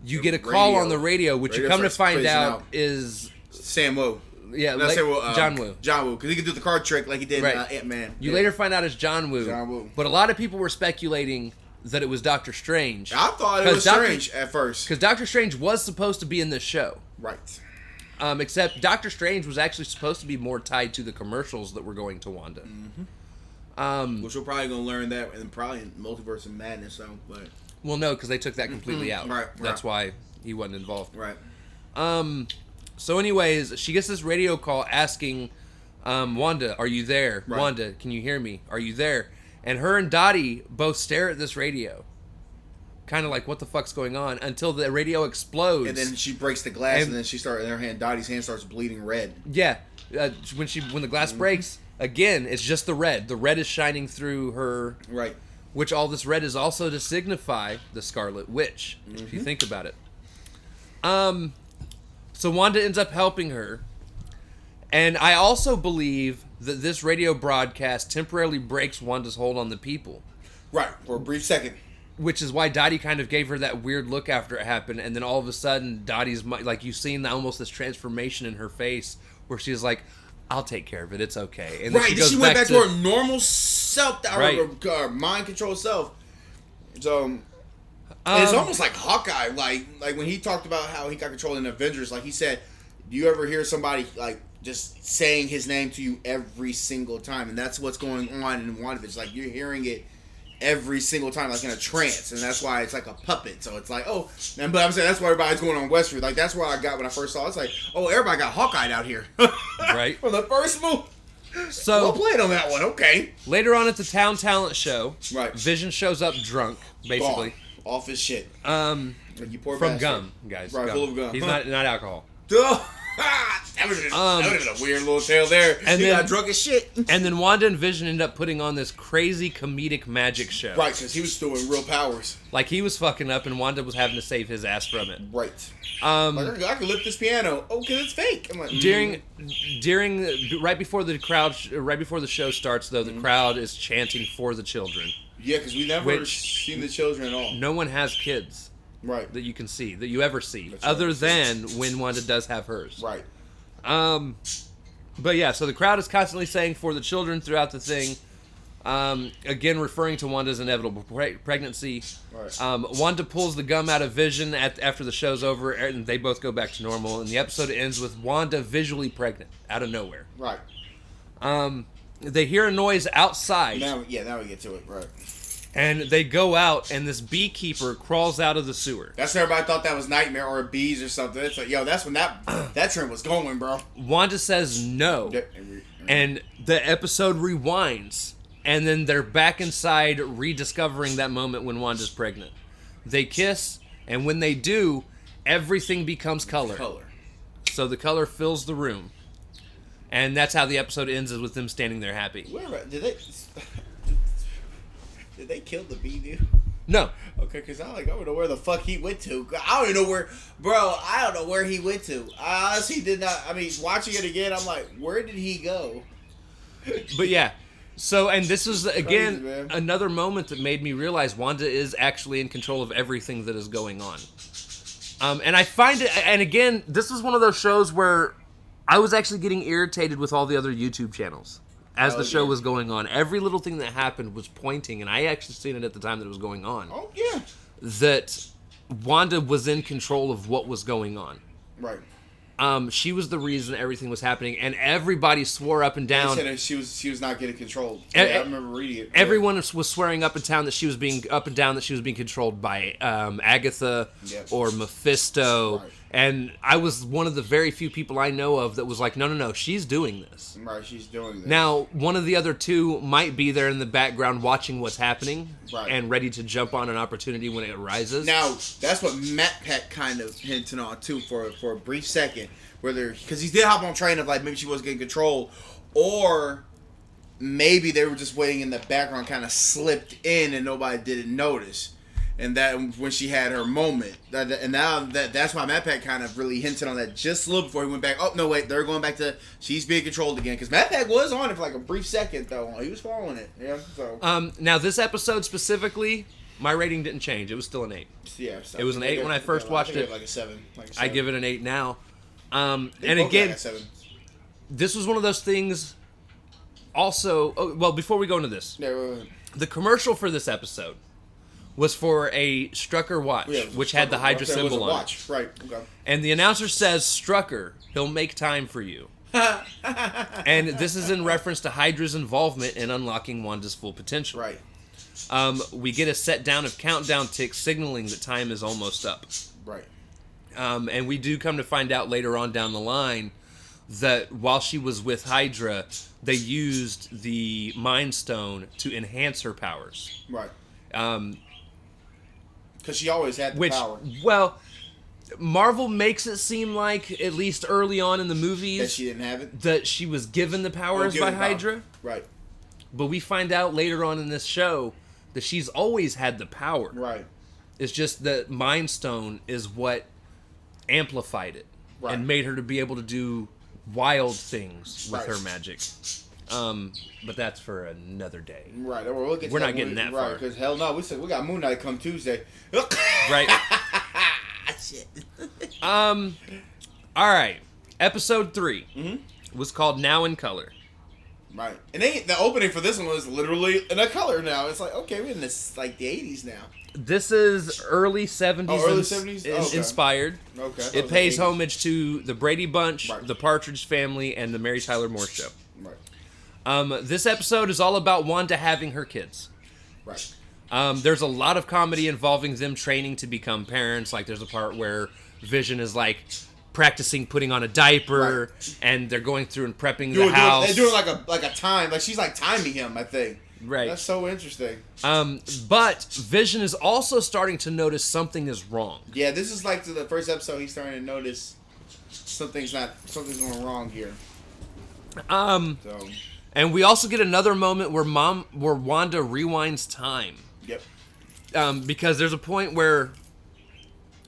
you get a call on the radio, which you come to find out is... Sam Wu. Yeah, John Woo. John Woo, because he could do the card trick like he did in Ant-Man. You later find out it's John Woo. John Woo. But a lot of people were speculating that it was Doctor Strange. I thought it was Strange at first. Because Doctor Strange was supposed to be in this show. Right. Except Doctor Strange was actually supposed to be more tied to the commercials that were going to Wanda. Which we're probably going to learn that and probably in Multiverse of Madness. But... Well, no, because they took that completely out. Right. That's why he wasn't involved. Right. So anyways, she gets this radio call asking, Wanda, are you there? Right. Wanda, can you hear me? Are you there? And her and Dottie both stare at this radio. Kind of like, what the fuck's going on? Until the radio explodes. And then she breaks the glass, and then she starts, in her hand, Dottie's hand starts bleeding red. Yeah. When the glass breaks, again, it's just the red. The red is shining through her. Right. Which all this red is also to signify the Scarlet Witch, if you think about it. So Wanda ends up helping her. And I also believe that this radio broadcast temporarily breaks Wanda's hold on the people. Right, for a brief second. Which is why Dottie kind of gave her that weird look after it happened. And then all of a sudden, Dottie's, like, you've seen almost this transformation in her face where she's like, I'll take care of it. It's okay. And then she went back to her normal self, her mind-controlled self. So, it's almost like Hawkeye. Like when he talked about how he got control in Avengers, like he said, do you ever hear somebody, like, just saying his name to you every single time? And that's what's going on in WandaVision. Like, you're hearing it every single time, like in a trance, and that's why it's like a puppet. So it's like, but I'm saying that's why everybody's going on Westwood. Like, that's what I got when I first saw it. It's like, everybody got Hawkeye out here. Right. From the first move. So well played on that one. Okay. Later on at the town talent show, right, Vision shows up drunk, basically. Gone. Off his shit. Like you poor from bastard. Gum, guys. Right, gum. Full of gum. He's not alcohol. That would have been a weird little tale there. And he got drunk as shit. And then Wanda and Vision end up putting on this crazy comedic magic show. Right, because he was doing real powers. Like, he was fucking up and Wanda was having to save his ass from it. Right. Like, I can lift this piano. Oh, because it's fake. I'm like, right before the show starts, though, the crowd is chanting for the children. Yeah, because we never seen the children at all. No one has kids. Right. that you can see, that you ever see, That's other right. than when Wanda does have hers. Right. But yeah, so the crowd is constantly saying "for the children" throughout the thing. Again, referring to Wanda's inevitable pregnancy. Right. Wanda pulls the gum out of Vision after the show's over, and they both go back to normal. And the episode ends with Wanda visually pregnant out of nowhere. Right. They hear a noise outside. Now we get to it. Right. And they go out, and this beekeeper crawls out of the sewer. That's when everybody thought that was Nightmare or bees or something. It's like, yo, that's when that trend was going, bro. Wanda says no, and the episode rewinds, and then they're back inside rediscovering that moment when Wanda's pregnant. They kiss, and when they do, everything becomes color. So the color fills the room. And that's how the episode ends, is with them standing there happy. Did they kill the bee, dude? No. Okay, because I don't know where the fuck he went to. I don't even know where, bro, I don't know where he went to. I honestly did not, watching it again, I'm like, where did he go? But yeah. So, and this is, again, crazy, another moment that made me realize Wanda is actually in control of everything that is going on. And I find it, and again, this was one of those shows where I was actually getting irritated with all the other YouTube channels as the show was going on. Every little thing that happened was pointing, and I actually seen it at the time that it was going on. Oh, yeah. That Wanda was in control of what was going on. Right. She was the reason everything was happening, and everybody swore up and down. They said she was not getting controlled. I remember reading it. Everyone was swearing up and down that she was being controlled by Agatha or Mephisto. Right. And I was one of the very few people I know of that was like, no, she's doing this. Right, she's doing this. Now, one of the other two might be there in the background watching what's happening and ready to jump on an opportunity when it arises. Now, that's what Matt Peck kind of hinted on, too, for a brief second. Because he did hop on train of, like, maybe she wasn't getting controlled. Or maybe they were just waiting in the background, kind of slipped in and nobody didn't notice. And that when she had her moment, and now that's why Matt Pack kind of really hinted on that just a little before he went back. Oh no, wait, they're going back to she's being controlled again, because Matt Pack was on it for like a brief second though. He was following it, yeah. So now this episode specifically, my rating didn't change. It was still an 8. Yeah, it was an 8 when I first watched it. Like a 7. I give it an 8 now. And again, this was one of those things. Also, well, before we go into this, the commercial for this episode was for a Strucker watch, which had the Hydra symbol on it. Watch, right? Okay. And the announcer says, "Strucker, he'll make time for you." And this is in reference to Hydra's involvement in unlocking Wanda's full potential. Right. We get a set down of countdown ticks signaling that time is almost up. Right. And we do come to find out later on down the line that while she was with Hydra, they used the Mind Stone to enhance her powers. Right. Because she always had the power. Well, Marvel makes it seem like, at least early on in the movies, that she didn't have it? That she was given the powers by Hydra. Right. But we find out later on in this show that she's always had the power. Right. It's just that Mind Stone is what amplified it and made her to be able to do wild things with her magic. But that's for another day. Right. We're not getting that far. Right, because hell no, we got Moon Knight come Tuesday. Right. Shit. All right. Episode 3 was called Now in Color. Right. And the opening for this one was literally in a color now. It's like, okay, we're in this, like, the 80s now. This is early 70s, early 70s? Inspired. Okay. It pays homage to the Brady Bunch, the Partridge Family, and the Mary Tyler Moore Show. Right. This episode is all about Wanda having her kids. Right. There's a lot of comedy involving them training to become parents. Like, there's a part where Vision is, like, practicing putting on a diaper, and they're going through and prepping the house. They're doing like a time. Like, she's, like, timing him, I think. Right. That's so interesting. But Vision is also starting to notice something is wrong. Yeah, this is like the first episode he's starting to notice something's going wrong here. And we also get another moment where Wanda rewinds time. Yep. Because there's a point where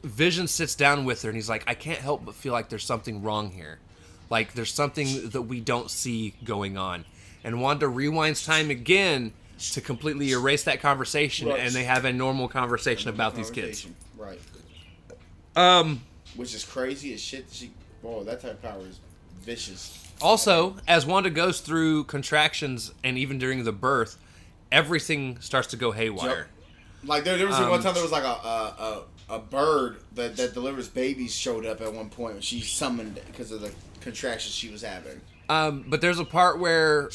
Vision sits down with her and he's like, I can't help but feel like there's something wrong here. Like, there's something that we don't see going on. And Wanda rewinds time again to completely erase that conversation, Right. and they have a normal conversation about these kids. Right. Um. Which is crazy as shit. That type of power is vicious. Also, as Wanda goes through contractions and even during the birth, everything starts to go haywire. Like there was one time there was like a bird that delivers babies showed up at one point when she summoned because of the contractions she was having. But there's a part where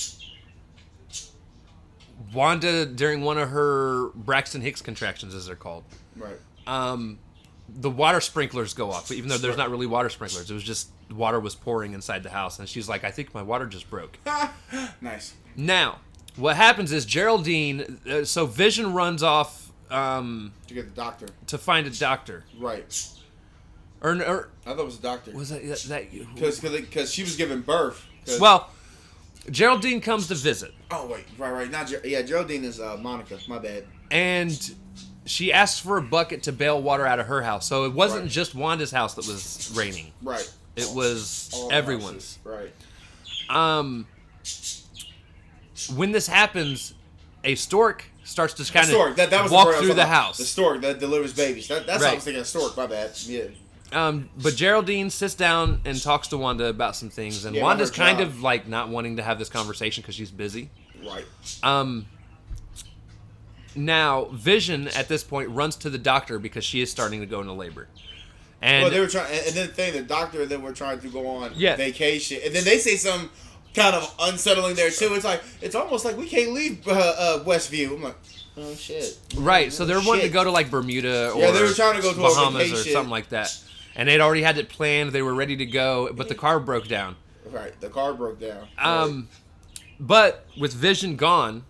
Wanda, during one of her Braxton Hicks contractions, as they're called, right. The water sprinklers go off, even though there's not really water sprinklers. It was just water was pouring inside the house, and she's like, I think my water just broke. Nice. Now, what happens is Geraldine, so Vision runs off to get the doctor. To find a doctor. Right. Or I thought it was a doctor. Was that because she was giving birth. Well, Geraldine comes to visit. Oh, wait. Right. Not Geraldine is Monica. My bad. And she asks for a bucket to bail water out of her house. So it wasn't just Wanda's house that was raining. Right. It was everyone's. Right. When this happens, a stork starts to kind of was walk through the house. The stork that delivers babies. That's right. How I was thinking of stork. My bad. Yeah. But Geraldine sits down and talks to Wanda about some things, and Wanda's kind of like not wanting to have this conversation because she's busy. Right. Now Vision at this point runs to the doctor because she is starting to go into labor. And they were trying, and then the doctor and then were trying to go on Yeah. vacation, and then they say some kind of unsettling there too. It's almost like we can't leave Westview. I'm like, oh shit. Right. So they're wanting to go to like Bermuda or they were trying to go to Bahamas a vacation or something like that, and they'd already had it planned. They were ready to go, but the car broke down. Right. The car broke down. Right. But with Vision gone,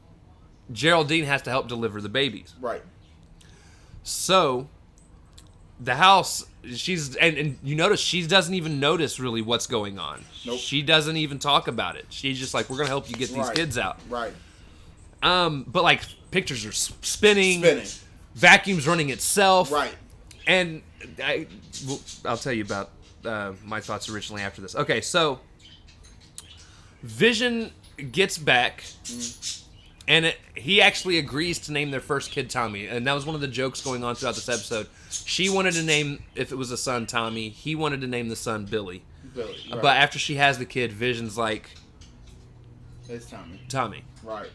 Geraldine has to help deliver the babies. Right. So the house, she's and you notice she doesn't even notice really what's going on. Nope. She doesn't even talk about it. She's just like, we're gonna help you get these kids out. Right. But like pictures are spinning. Vacuum's running itself. Right. And I'll tell you about my thoughts originally after this. Okay, so Vision gets back, and he actually agrees to name their first kid Tommy. And that was one of the jokes going on throughout this episode. She wanted to name, if it was a son, Tommy. He wanted to name the son Billy. Right. But after she has the kid, Vision's like, it's Tommy. Tommy. Right.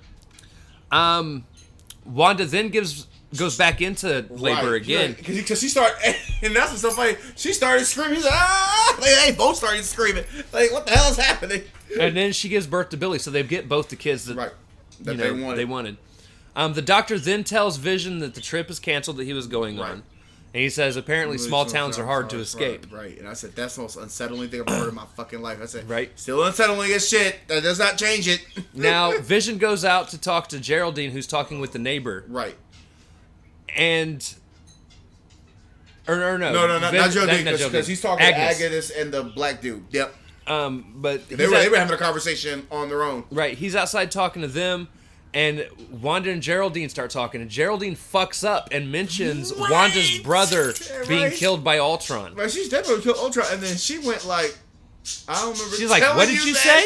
Wanda then goes back into labor again. Because she started, and that's what's so funny. She started screaming. She's like, ah! They both started screaming. Like, what the hell is happening? And then she gives birth to Billy, so they get both the kids that, they wanted. The doctor then tells Vision that the trip is canceled that he was going on. And he says, apparently small towns are hard to escape. Right. And I said, that's the most unsettling thing I've heard in my fucking life. I said, right. Still unsettling as shit. That does not change it. Now, Vision goes out to talk to Geraldine, who's talking with the neighbor. Right. And... Or no. No, not Geraldine, because he's talking to Agnes and the black dude. Yep. But they were having a conversation on their own. Right. He's outside talking to them. And Wanda and Geraldine start talking, and Geraldine fucks up and mentions Wanda's brother being killed by Ultron. Right, she's definitely killed Ultron, and then she went like, I don't remember. She's like, what did you say?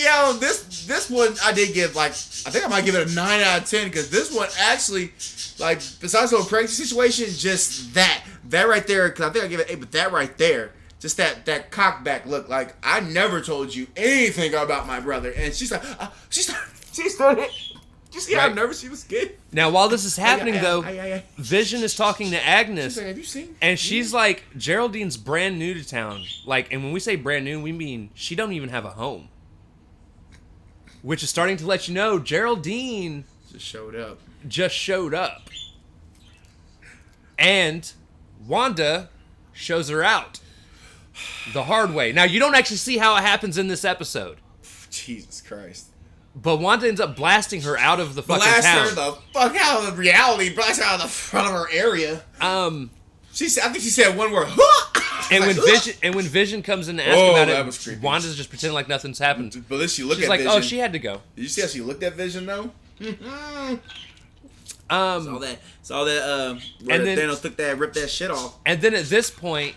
Yo, this one I did give I think I might give it a 9 out of 10 because this one actually, like, besides the pregnancy situation, just that right there. Because I think I give it 8, but that right there. Just that cockback look, like I never told you anything about my brother, and she's like, she started. You see how nervous she was getting? Now, while this is happening, though, Vision is talking to Agnes. She's like, have you seen? And she's like, Geraldine's brand new to town. Like, and when we say brand new, we mean she don't even have a home. Which is starting to let you know Geraldine just showed up. And Wanda shows her out the hard way. Now, you don't actually see how it happens in this episode. Jesus Christ. But Wanda ends up blasting her out of the fucking town. Blast her the fuck out of the reality. Blast her out of the front of her area. I think she said one word. And when Vision comes in to ask about it, was creepy. Wanda's just pretending like nothing's happened. But then she's like, Vision. Oh, she had to go. Did you see how she looked at Vision though? Saw that. And then Thanos ripped that shit off. And then at this point,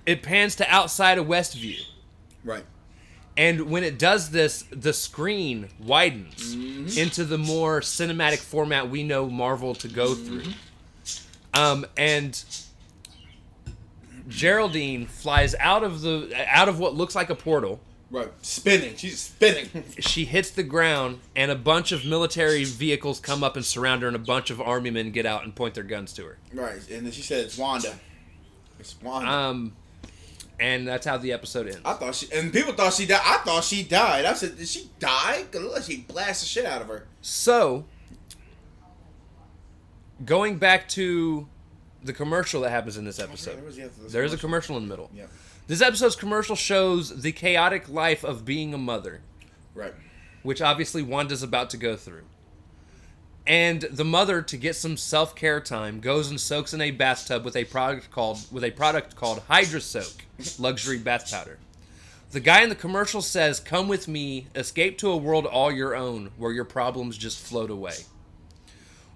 it pans to outside of Westview. Right. And when it does this, the screen widens into the more cinematic format we know Marvel to go through. And Geraldine flies out of what looks like a portal. Right, spinning. She's spinning. She hits the ground, and a bunch of military vehicles come up and surround her, and a bunch of army men get out and point their guns to her. Right, and then she said, "It's Wanda." It's Wanda. And that's how the episode ends. And people thought she died. I thought she died. I said, "Did she die?" Because look, she blasted the shit out of her. So, going back to the commercial that happens in this episode, there's a commercial in the middle. Yep. This episode's commercial shows the chaotic life of being a mother. Right. Which obviously Wanda's about to go through. And the mother, to get some self-care time, goes and soaks in a bathtub with a product called Hydra Soak, luxury bath powder. The guy in the commercial says, "Come with me, escape to a world all your own, where your problems just float away."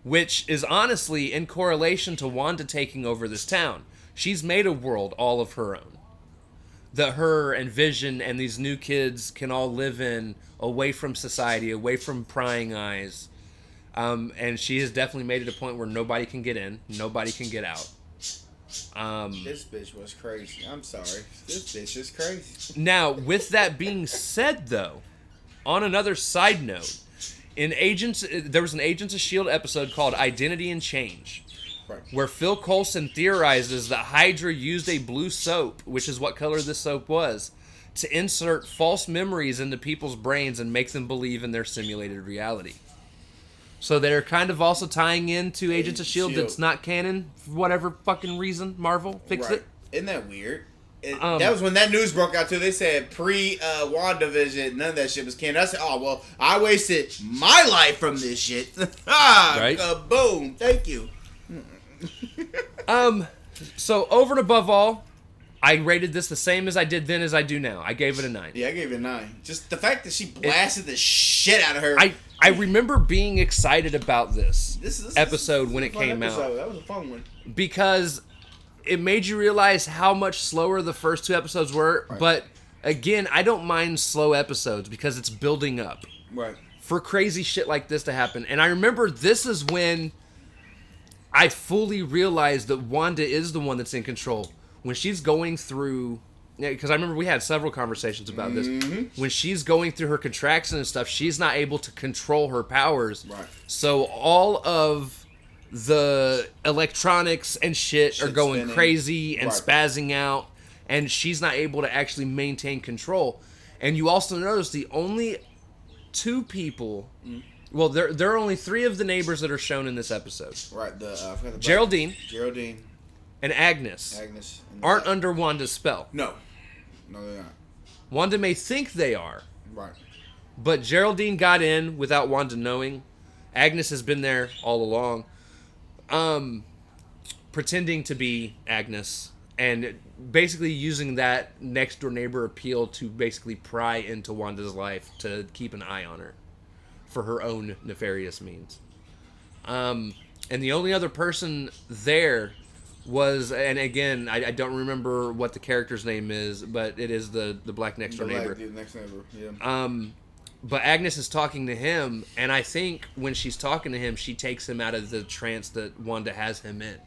Which is honestly in correlation to Wanda taking over this town. She's made a world all of her own, that her and Vision and these new kids can all live in, away from society, away from prying eyes. And she has definitely made it a point where nobody can get in, nobody can get out. This bitch was crazy. I'm sorry. This bitch is crazy. Now, with that being said, though, on another side note, there was an Agents of S.H.I.E.L.D. episode called Identity and Change. Right. Where Phil Coulson theorizes that Hydra used a blue soap, which is what color this soap was, to insert false memories into people's brains and make them believe in their simulated reality. So they're kind of also tying into Agents of S.H.I.E.L.D. that's not canon, for whatever fucking reason. Marvel, fix it. Isn't that weird? That was when that news broke out too. They said WandaVision, none of that shit was canon. I said, "Oh well, I wasted my life from this shit." Right? Boom! Thank you. So over and above all, I rated this the same as I did then as I do now. I gave it a 9. Yeah, I gave it a 9. Just the fact that she blasted the shit out of her. I remember being excited about this episode when it came out. That was a fun one. Because it made you realize how much slower the first 2 episodes were. Right. But again, I don't mind slow episodes because it's building up. Right. For crazy shit like this to happen. And I remember this is when I fully realized that Wanda is the one that's in control. When she's going through... Because I remember we had several conversations about this. When she's going through her contraction and stuff, she's not able to control her powers. Right. So all of the electronics and shit are going spinning crazy and spazzing out. And she's not able to actually maintain control. And you also notice the only 2 people... Well, there are only 3 of the neighbors that are shown in this episode. Right. Geraldine. And Agnes aren't under Wanda's spell. No, they're not. Wanda may think they are. Right. But Geraldine got in without Wanda knowing. Agnes has been there all along. Pretending to be Agnes. And basically using that next door neighbor appeal to basically pry into Wanda's life to keep an eye on her. For her own nefarious means. And the only other person there was, and again, I don't remember what the character's name is, but it is the black next door neighbor. The next neighbor, yeah. But Agnes is talking to him, and I think when she's talking to him, she takes him out of the trance that Wanda has him in.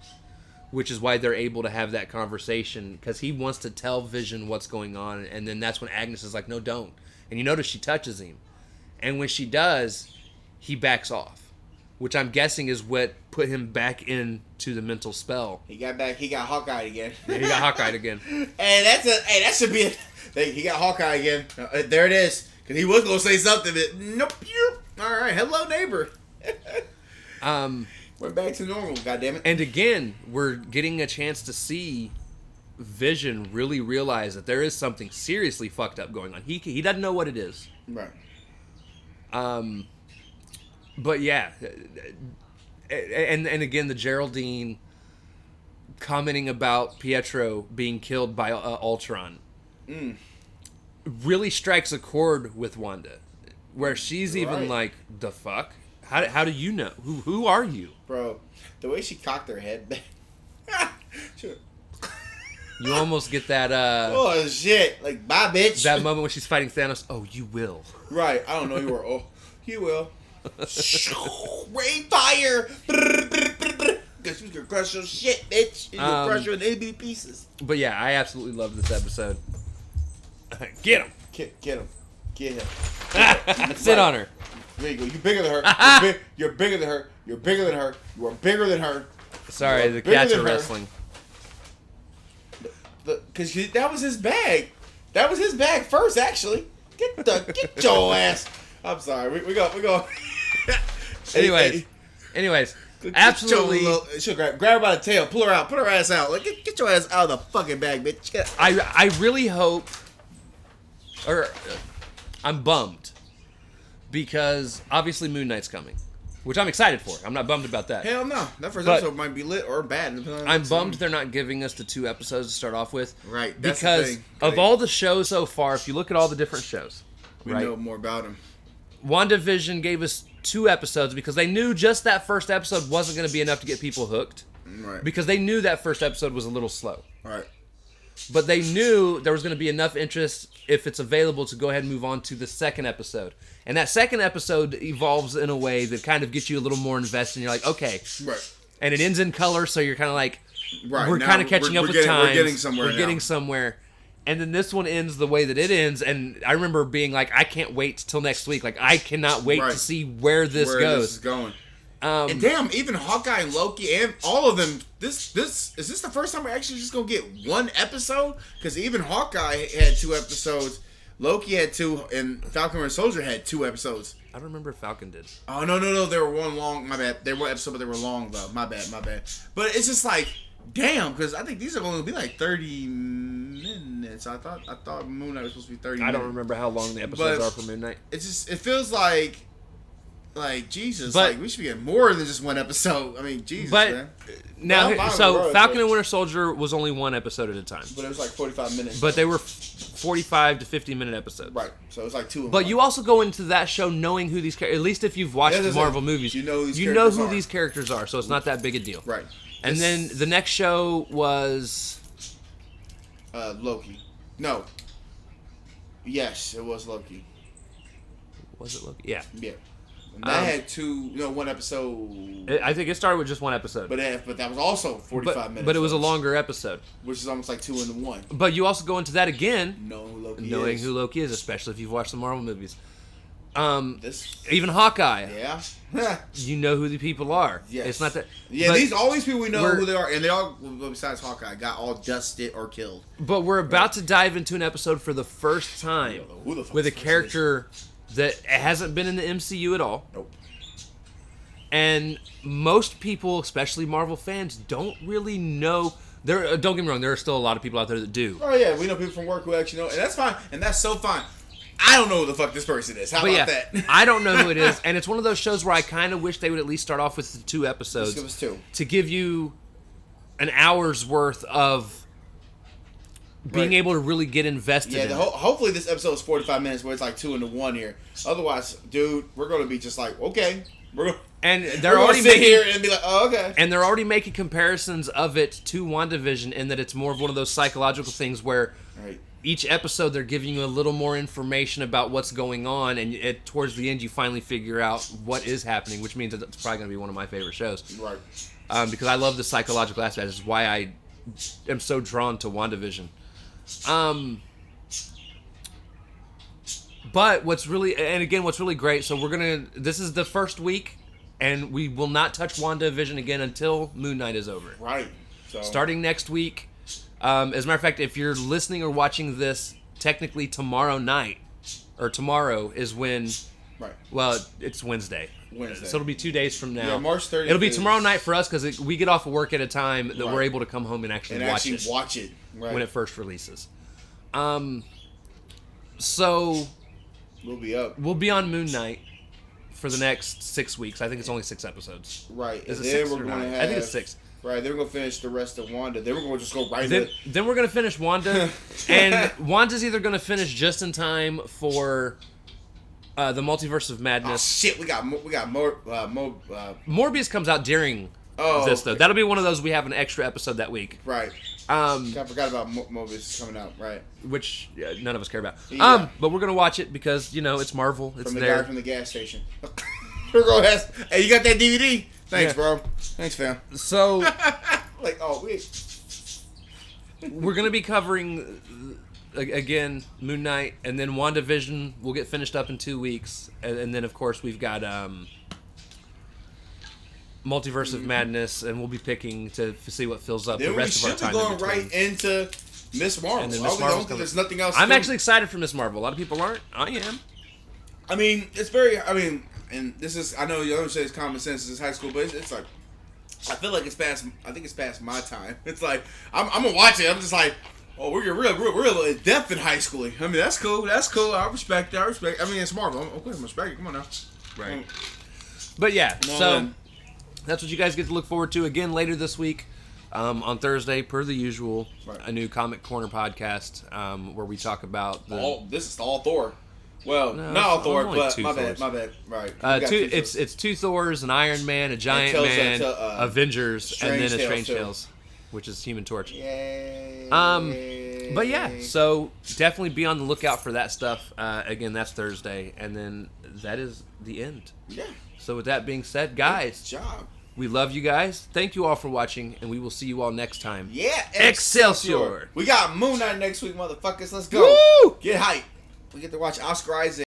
Which is why they're able to have that conversation, because he wants to tell Vision what's going on, and then that's when Agnes is like, no, don't. And you notice she touches him. And when she does, he backs off. Which I'm guessing is what put him back into the mental spell. He got Hawkeye again. Yeah, he got Hawkeye again. That should be he got Hawkeye again. There it is. Because he was going to say something, but nope. All right, hello, neighbor. We're back to normal, goddammit. And again, we're getting a chance to see Vision really realize that there is something seriously fucked up going on. He doesn't know what it is. Right. But yeah, and again, the Geraldine commenting about Pietro being killed by Ultron really strikes a chord with Wanda, where she's even like, the fuck? How do you know? Who are you? Bro, the way she cocked her head back. You almost get that. Oh shit! Like, bye, bitch. That moment when she's fighting Thanos. Oh, you will. Right. I don't know. You were. Oh, you will. Rain fire. Because she's gonna crush your shit, bitch. She's gonna crush her in itty bitty pieces. But yeah, I absolutely love this episode. Get him. Get him. Get him. Sit on her. There you go. You're bigger than her. You're bigger than her. You're bigger than her. You are bigger than her. Sorry, the cats are wrestling. Because that was his bag. That was his bag first, actually. Get your ass. I'm sorry. We go. Anyways, absolutely. She'll grab her by the tail, pull her out, put her ass out. Like, get your ass out of the fucking bag, bitch. I really hope, or I'm bummed because obviously Moon Knight's coming, which I'm excited for. I'm not bummed about that. Hell no. That first episode might be lit or bad. I'm bummed they're not giving us the 2 episodes to start off with. Right. That's because the thing. Of all the shows so far, if you look at all the different shows, we know more about them. WandaVision gave us 2 episodes because they knew just that first episode wasn't going to be enough to get people hooked. Right. Because they knew that first episode was a little slow. Right. But they knew there was going to be enough interest, if it's available, to go ahead and move on to the second episode. And that second episode evolves in a way that kind of gets you a little more invested. And you're like, okay. Right. And it ends in color, so you're kind of like, right. We're kind of catching up with time. We're getting somewhere. And then this one ends the way that it ends. And I remember being like, I can't wait till next week. Like, I cannot wait to see where this goes. Where this is going. And damn, even Hawkeye and Loki and all of them, this is this the first time we're actually just going to get 1 episode? Because even Hawkeye had 2 episodes. Loki had 2, and Falcon and Soldier had 2 episodes. I don't remember if Falcon did. Oh, no. They were one long. My bad. They were episode, but they were long, though. My bad. But it's just like, damn, because I think these are going to be like 30 minutes. I thought Moon Knight was supposed to be 30 minutes. I don't remember how long the episodes are for Moon Knight. It feels like Jesus, but, like we should be getting more than just 1 episode. I mean, Jesus, man. Now, so Falcon and Winter Soldier was only 1 episode at a time. But it was like 45 minutes. But they were 45 to 50-minute episodes. Right. So it was like 2 of them. But you also go into that show knowing who these characters, at least if you've watched the Marvel movies, you know who these characters are, so it's not that big a deal. Right. And then the next show was Loki. No. Yes, it was Loki. Was it Loki? Yeah. Yeah. And that had 1 episode. I think it started with just 1 episode. But that was also 45 minutes. But it was a longer episode. Which is almost like 2 into 1. But you also go into that again, knowing who Loki is, especially if you've watched the Marvel movies. Even Hawkeye. Yeah. You know who the people are. Yes. It's not that. Yeah, all these people we know who they are, and they all, besides Hawkeye, got all dusted or killed. But we're about to dive into an episode for the first time with a character that hasn't been in the MCU at all. Nope. And most people, especially Marvel fans, don't really know. Don't get me wrong, there are still a lot of people out there that do. Oh yeah, we know people from work who actually know, and that's fine, and that's so fine. I don't know who the fuck this person is. How about that? I don't know who it is, and it's one of those shows where I kind of wish they would at least start off with the 2 episodes. Just give us 2. To give you an hour's worth of being able to really get invested in it. Hopefully this episode is 45 minutes where it's like 2 into 1 here. Otherwise, dude, we're going to be just like, okay. And they're already sit here and be like, oh, okay. And they're already making comparisons of it to WandaVision in that it's more of one of those psychological things where each episode they're giving you a little more information about what's going on, and towards the end you finally figure out what is happening, which means that it's probably going to be one of my favorite shows. Right. Because I love the psychological aspect. This is why I am so drawn to WandaVision. But what's really great, so this is the first week, and we will not touch WandaVision again until Moon Knight is over. Right. So. Starting next week. As a matter of fact, if you're listening or watching this, technically tomorrow night, or tomorrow is when... Right. Well, it's Wednesday. So it'll be 2 days from now. Yeah, March 30th. It'll be tomorrow night for us because we get off of work at a time that we're able to come home and actually watch it. Right. When it first releases. So we'll be up. We'll be on Moon Knight for the next 6 weeks. I think it's only 6 episodes. Right. Is it 6 or 9? I think it's 6. Right. Then we're gonna finish the rest of Wanda. Then we're gonna just go right. Then we're gonna finish Wanda, and Wanda's either gonna finish just in time for the Multiverse of Madness. Oh shit! We got more. Morbius comes out during this though. That'll be one of those we have an extra episode that week. Right. I forgot about Mobius coming out. Right. Which none of us care about. Yeah. But we're gonna watch it because it's Marvel. It's from the there. guy from the gas station. Hey, you got that DVD? Thanks, bro. Thanks, fam. So, like, wait. We're gonna be covering again Moon Knight, and then WandaVision will get finished up in 2 weeks, and then of course we've got Multiverse of Madness, and we'll be picking to see what fills up the rest of our time. We should be going right into Miss Marvel. And then Miss Marvel. There's nothing else. I'm actually excited for Miss Marvel. A lot of people aren't. I am. I mean, it's very. I mean, and this is. I know you don't say it's common sense. It's high school, but it's like. I feel like it's past. I think it's past my time. It's like I'm gonna watch it. I'm just like, oh, we're real in depth in high school. I mean, that's cool. That's cool. I respect it. I mean, it's Marvel. I'm respect it. Come on now. Right. But yeah, so that's what you guys get to look forward to again later this week. On Thursday, per the usual, a new Comic Corner podcast where we talk about this is all Thor. Well, no, not all Thor, but my Thors. bad. Right. It's 2 Thors, an Iron Man, a Giant Man, Avengers, and then a Strange Tales, which is Human Torch. Yay. But yeah, so definitely be on the lookout for that stuff. Again, that's Thursday, and then that is the end. Yeah. So with that being said, guys, good job. We love you guys. Thank you all for watching, and we will see you all next time. Yeah, Excelsior! We got Moon Knight next week, motherfuckers. Let's go. Woo! Get hype. We get to watch Oscar Isaac.